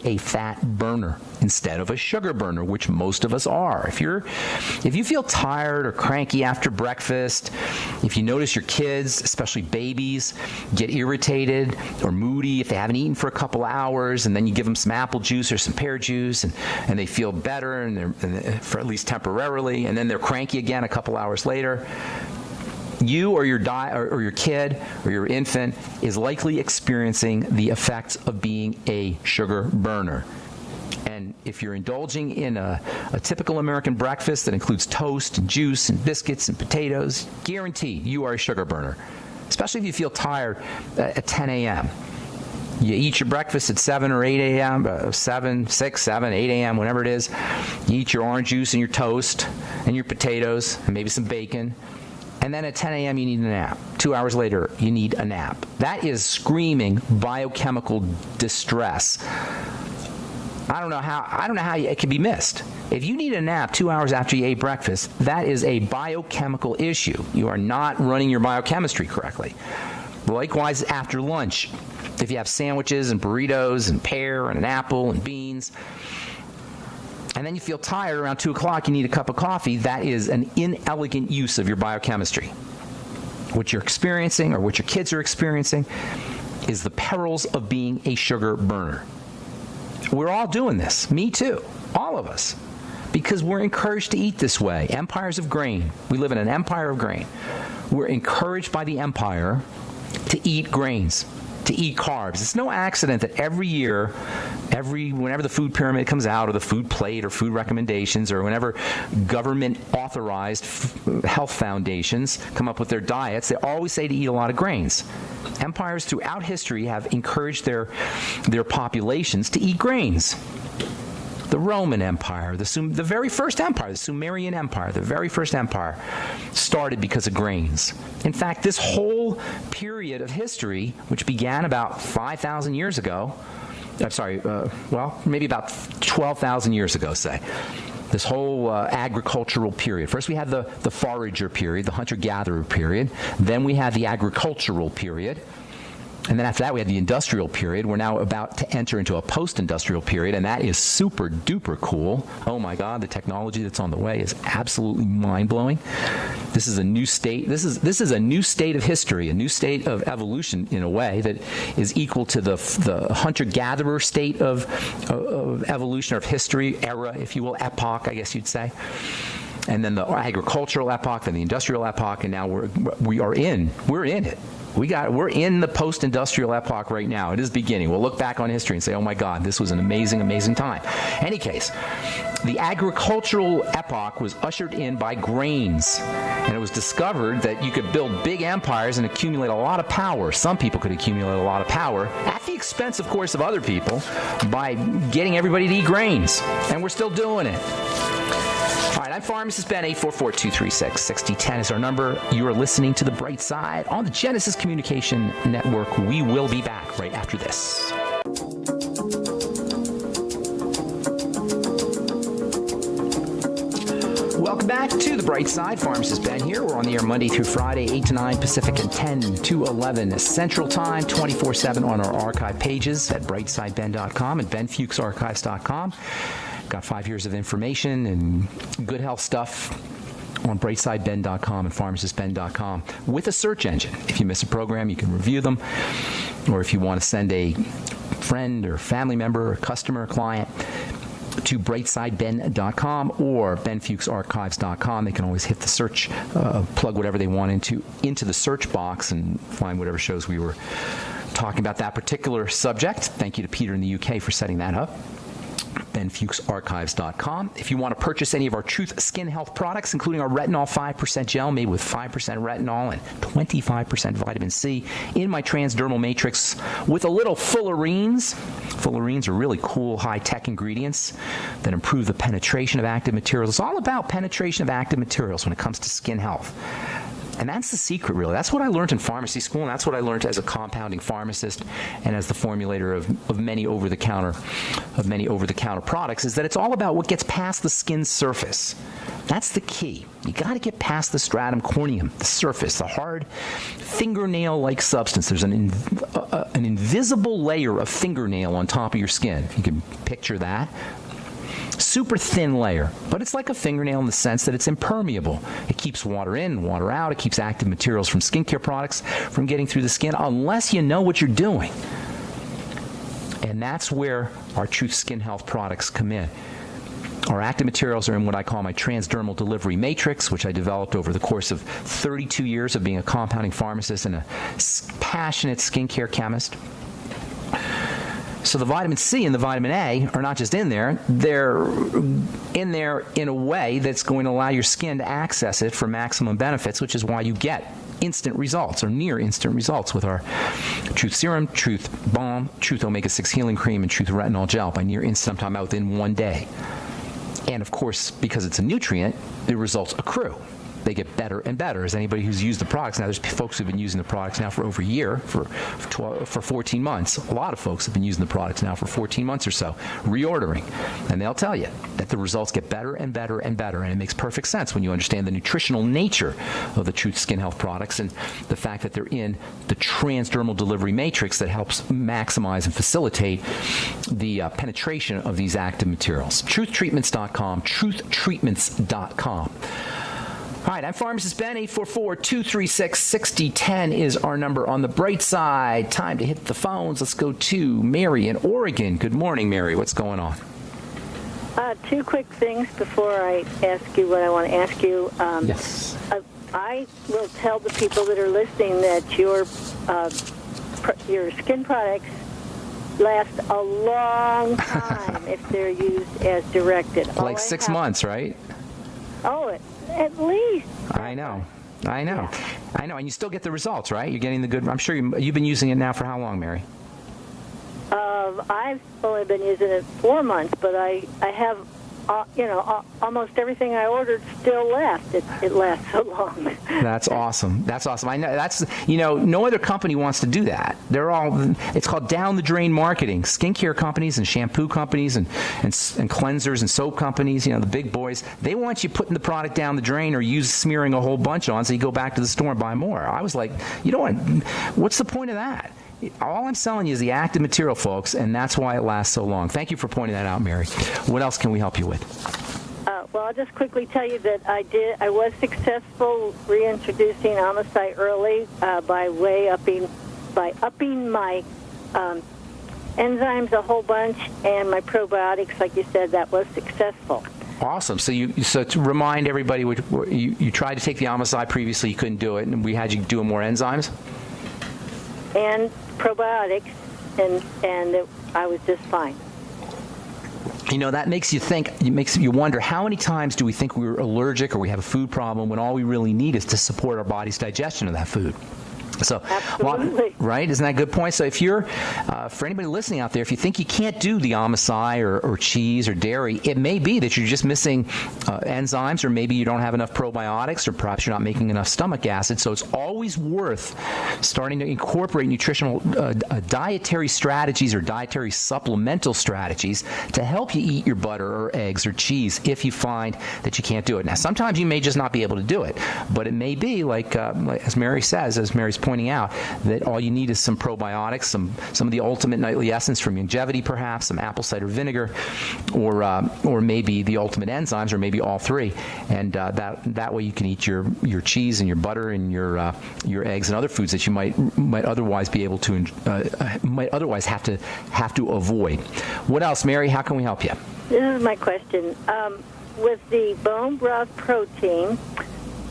be a fat burner instead of a sugar burner, which most of us are. If you feel tired or cranky after breakfast, if you notice your kids, especially babies, get irritated or moody if they haven't eaten for a couple hours, and then you give them some apple juice or some pear juice, and they feel better, and for at least temporarily, and then they're cranky again a couple hours later, you or your kid or your infant is likely experiencing the effects of being a sugar burner. And if you're indulging in a typical American breakfast that includes toast and juice and biscuits and potatoes, guaranteed you are a sugar burner, especially if you feel tired at 10 a.m. You eat your breakfast at 7 or 8 a.m., 7, 6, 7, 8 a.m., whatever it is. You eat your orange juice and your toast and your potatoes and maybe some bacon. And then at 10 a.m. you need a nap. 2 hours later, you need a nap. That is screaming biochemical distress. I don't know how it can be missed. If you need a nap 2 hours after you ate breakfast, that is a biochemical issue. You are not running your biochemistry correctly. Likewise, after lunch, if you have sandwiches and burritos and pear and an apple and beans, and then you feel tired around 2 o'clock, you need a cup of coffee, that is an inelegant use of your biochemistry. What you're experiencing, or what your kids are experiencing, is the perils of being a sugar burner. We're all doing this. Me too. All of us. Because we're encouraged to eat this way. Empires of grain. We live in an empire of grain. We're encouraged by the empire to eat grains, to eat carbs. It's no accident that every year, whenever the food pyramid comes out, or the food plate, or food recommendations, or whenever government-authorized health foundations come up with their diets, they always say to eat a lot of grains. Empires throughout history have encouraged their populations to eat grains. The Roman Empire, the very first empire, the Sumerian Empire, the very first empire, started because of grains. In fact, this whole period of history, which began about 5,000 years ago, maybe about 12,000 years ago, say, this whole agricultural period. First we had the forager period, the hunter-gatherer period. Then we had the agricultural period. And then after that, we had the industrial period. We're now about to enter into a post-industrial period, and that is super duper cool. Oh my God, the technology that's on the way is absolutely mind-blowing. This is a new state. This is a new state of history, a new state of evolution in a way that is equal to the hunter-gatherer state of evolution, or of history, era, if you will, epoch, I guess you'd say. And then the agricultural epoch, then the industrial epoch, and now we're in it. We're in the post-industrial epoch right now. It is beginning. We'll look back on history and say, oh my God, this was an amazing, amazing time. Any case, the agricultural epoch was ushered in by grains. And it was discovered that you could build big empires and accumulate a lot of power. Some people could accumulate a lot of power at the expense, of course, of other people by getting everybody to eat grains. And we're still doing it. All right, I'm Pharmacist Ben. 844-236-6010 is our number. You are listening to The Bright Side on the Genesis Communication Network. We will be back right after this. Welcome back to The Bright Side. Pharmacist Ben here. We're on the air Monday through Friday, 8 to 9 Pacific and 10 to 11 Central Time, 24/7 on our archive pages at brightsideben.com and benfuchsarchives.com. Got 5 years of information and good health stuff on brightsideben.com and pharmacistben.com with a search engine. If you miss a program, you can review them. Or if you want to send a friend or family member or customer or client to brightsideben.com or benfuchsarchives.com, they can always hit the search, plug whatever they want into the search box and find whatever shows we were talking about that particular subject. Thank you to Peter in the UK for setting that up. benfuchsarchives.com. If you want to purchase any of our Truth Skin Health products, including our Retinol 5% gel made with 5% retinol and 25% vitamin C in my transdermal matrix with a little fullerenes. Fullerenes are really cool high-tech ingredients that improve the penetration of active materials. It's all about penetration of active materials when it comes to skin health. And that's the secret, really. That's what I learned in pharmacy school, and that's what I learned as a compounding pharmacist and as the formulator of many over-the-counter products, is that it's all about what gets past the skin surface. That's the key. You got to get past the stratum corneum, the surface, the hard fingernail-like substance. There's an an invisible layer of fingernail on top of your skin. If you can picture that. Super thin layer, but it's like a fingernail in the sense that it's impermeable. It keeps water in, water out. It keeps active materials from skincare products from getting through the skin unless you know what you're doing. And that's where our Truth Skin Health products come in. Our active materials are in what I call my transdermal delivery matrix, which I developed over the course of 32 years of being a compounding pharmacist and a passionate skincare chemist. So the vitamin C and the vitamin A are not just in there, they're in there in a way that's going to allow your skin to access it for maximum benefits, which is why you get instant results or near instant results with our Truth Serum, Truth Balm, Truth Omega-6 Healing Cream, and Truth Retinol Gel by near instant, I'm talking about within 1 day. And of course, because it's a nutrient, the results accrue. They get better and better. As anybody who's used the products, now there's folks who've been using the products now for over a year, for 14 months. A lot of folks have been using the products now for 14 months or so, reordering. And they'll tell you that the results get better and better and better. And it makes perfect sense when you understand the nutritional nature of the Truth Skin Health products and the fact that they're in the transdermal delivery matrix that helps maximize and facilitate the penetration of these active materials. TruthTreatments.com, TruthTreatments.com. All right, I'm Pharmacist Ben. 844-236-6010 is our number on the bright side. Time to hit the phones. Let's go to Mary in Oregon. Good morning, Mary. What's going on? 2 quick things before I ask you what I want to ask you. Yes. I will tell the people that are listening that your skin products last a long time if they're used as directed. Like 6 months, right? Oh, at least. I know. Yeah. I know. And you still get the results, right? You're getting the good. I'm sure you've been using it now for how long, Mary? I've only been using it 4 months, but I have, almost everything I ordered still left. It lasts so long. That's awesome. I know no other company wants to do that. It's called down the drain marketing. Skincare companies and shampoo companies and cleansers and soap companies, the big boys, they want you putting the product down the drain or smearing a whole bunch on so you go back to the store and buy more. I was like, what's the point of that? All I'm selling you is the active material, folks, and that's why it lasts so long. Thank you for pointing that out, Mary. What else can we help you with? Well, I'll just quickly tell you that I was successful reintroducing Omicide early by upping my enzymes a whole bunch and my probiotics, like you said, that was successful. Awesome. So to remind everybody, you tried to take the Omicide previously, you couldn't do it, and we had you doing more enzymes? And probiotics, and I was just fine. That makes you think, it makes you wonder, how many times do we think we're allergic or we have a food problem when all we really need is to support our body's digestion of that food? So, absolutely. Right? Isn't that a good point? So if you're, for anybody listening out there, if you think you can't do the Omicide or cheese or dairy, it may be that you're just missing enzymes, or maybe you don't have enough probiotics, or perhaps you're not making enough stomach acid. So it's always worth starting to incorporate nutritional dietary strategies or dietary supplemental strategies to help you eat your butter or eggs or cheese if you find that you can't do it. Now, sometimes you may just not be able to do it, but it may be like as Mary's pointing out, that all you need is some probiotics, some of the ultimate nightly essence from Longevity, perhaps some apple cider vinegar, or maybe the ultimate enzymes, or maybe all three, and that way you can eat your cheese and your butter and your eggs and other foods that you might otherwise be able to might otherwise have to avoid. What else, Mary? How can we help you? This is my question. With the bone broth protein,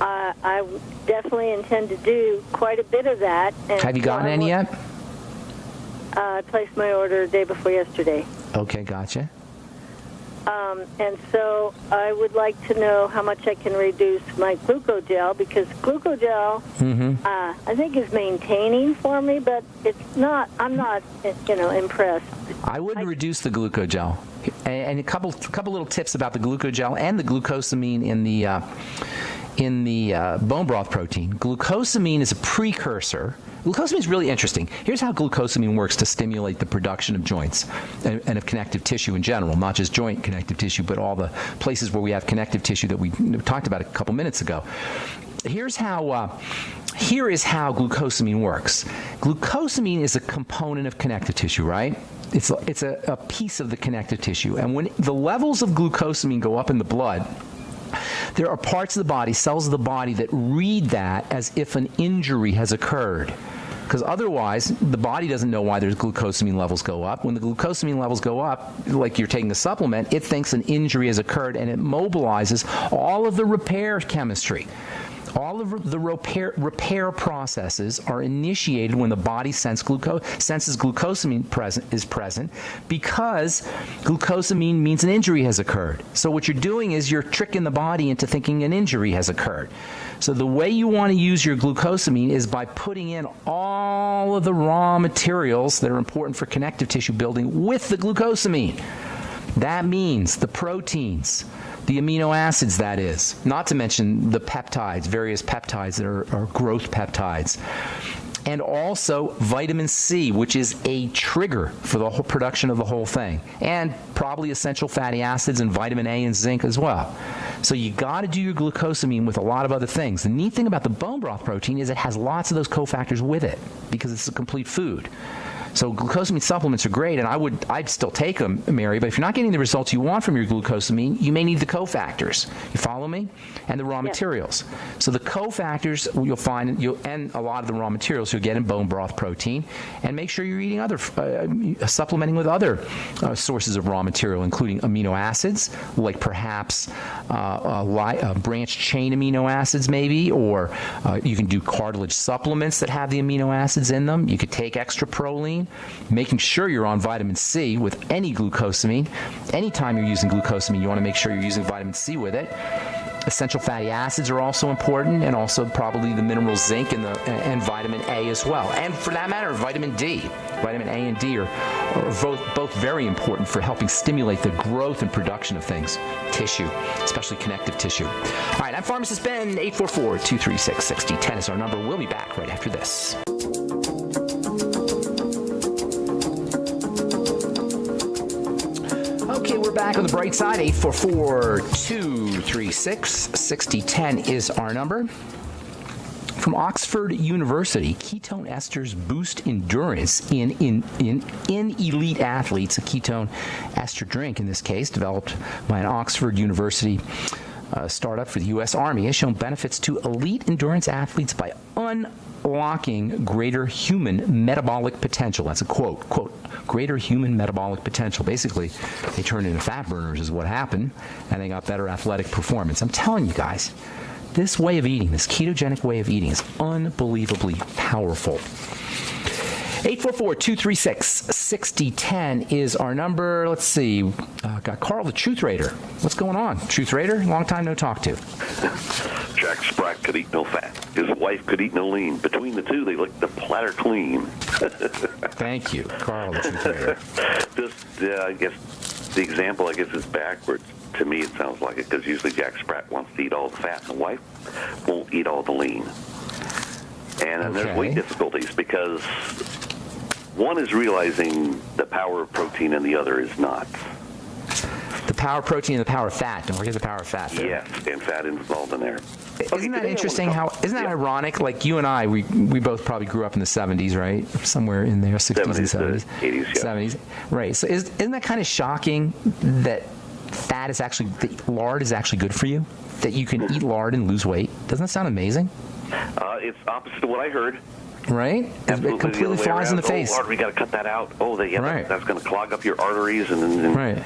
I definitely intend to do quite a bit of that. And have you gotten any yet? I placed my order the day before yesterday. Okay, gotcha. And so I would like to know how much I can reduce my glucogel, because glucogel, I think, is maintaining for me, but it's not. I'm not, impressed. I wouldn't reduce the glucogel. And a couple little tips about the glucogel and the glucosamine in the bone broth protein. Glucosamine is a precursor. Glucosamine is really interesting. Here's how glucosamine works to stimulate the production of joints and of connective tissue in general, not just joint connective tissue, but all the places where we have connective tissue that we talked about a couple minutes ago. here is how glucosamine works. Glucosamine is a component of connective tissue, right? It's a piece of the connective tissue. And when the levels of glucosamine go up in the blood, there are parts of the body, cells of the body, that read that as if an injury has occurred. Because otherwise, the body doesn't know why there's glucosamine levels go up. When the glucosamine levels go up, like you're taking a supplement, it thinks an injury has occurred, and it mobilizes all of the repair chemistry. All of the repair processes are initiated when the body senses glucosamine is present, because glucosamine means an injury has occurred. So what you're doing is you're tricking the body into thinking an injury has occurred. So the way you want to use your glucosamine is by putting in all of the raw materials that are important for connective tissue building with the glucosamine. That means the proteins, the amino acids, that is, not to mention the peptides, various peptides that are growth peptides, and also vitamin C, which is a trigger for the whole production of the whole thing, and probably essential fatty acids and vitamin A and zinc as well. So you got to do your glucosamine with a lot of other things. The neat thing about the bone broth protein is it has lots of those cofactors with it because it's a complete food. So glucosamine supplements are great, and I'd still take them, Mary, but if you're not getting the results you want from your glucosamine, you may need the cofactors. You follow me? And the raw materials. So the cofactors you'll find, and a lot of the raw materials you'll get in bone broth protein, and make sure you're eating other, supplementing with other sources of raw material, including amino acids, like perhaps branched chain amino acids maybe, or you can do cartilage supplements that have the amino acids in them. You could take extra proline. Making sure you're on vitamin C with any glucosamine. Anytime you're using glucosamine, you want to make sure you're using vitamin C with it. Essential fatty acids are also important, and also probably the mineral zinc and vitamin A as well. And for that matter, vitamin D. Vitamin A and D are both very important for helping stimulate the growth and production of things, tissue, especially connective tissue. All right, I'm Pharmacist Ben. 844-236-6010 is our number. We'll be back right after this. Okay, we're back on the bright side. 844-236-6010 is our number. From Oxford University, ketone esters boost endurance in elite athletes. A ketone ester drink, in this case, developed by an Oxford University startup for the U.S. Army, has shown benefits to elite endurance athletes by unlocking greater human metabolic potential. That's a quote, greater human metabolic potential. Basically, they turned into fat burners is what happened, and they got better athletic performance. I'm telling you guys, this way of eating, this ketogenic way of eating, is unbelievably powerful. 844-236-6010 is our number. Let's see. Got Carl, the Truth Raider. What's going on? Truth Raider? Long time no talk to. Jack Spratt could eat no fat. His wife could eat no lean. Between the two, they licked the platter clean. Thank you, Carl, the Truth Raider. I guess the example, is backwards. To me, it sounds like it, because usually Jack Spratt wants to eat all the fat, and the wife won't eat all the lean. And then there's weight difficulties, because one is realizing the power of protein and the other is not. The power of protein and the power of fat. Don't forget the power of fat there. Yes, and fat involved in there. Isn't that interesting? Isn't that ironic? Like you and I, we both probably grew up in the 70s, right? Somewhere in there, 60s and 70s. 80s, yeah. 70s. Right. So isn't that kind of shocking that lard is actually good for you? That you can eat lard and lose weight? Doesn't that sound amazing? It's opposite of what I heard. Right? It completely flies in the face. Oh, Lord, we got to cut that out. Oh, right. That's going to clog up your arteries. And right.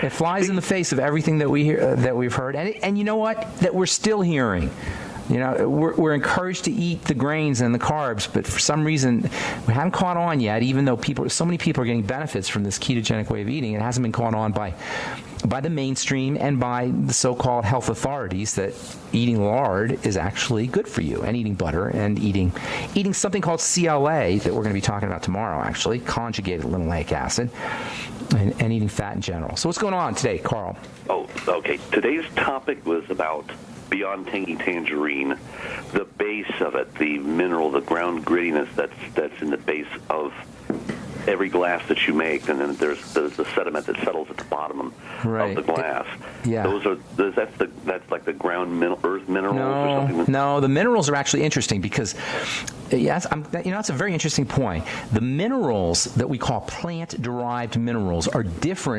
It flies in the face of everything that we hear, that we've heard, and you know what? That we're still hearing. You know, we're encouraged to eat the grains and the carbs, but for some reason we haven't caught on yet. Even though so many people are getting benefits from this ketogenic way of eating, it hasn't been caught on by the mainstream and by the so-called health authorities that eating lard is actually good for you, and eating butter, and eating something called CLA that we're going to be talking about tomorrow, actually, conjugated linoleic acid, and eating fat in general. So what's going on today, Carl? Oh, okay. Today's topic was about Beyond Tangy Tangerine, the base of it, the mineral, the ground grittiness that's in the base of every glass that you make, and then there's the sediment that settles at the bottom of the glass. That's like the ground earth minerals or something. No, the minerals are actually interesting because, yes, that's a very interesting point. The minerals that we call plant-derived minerals are different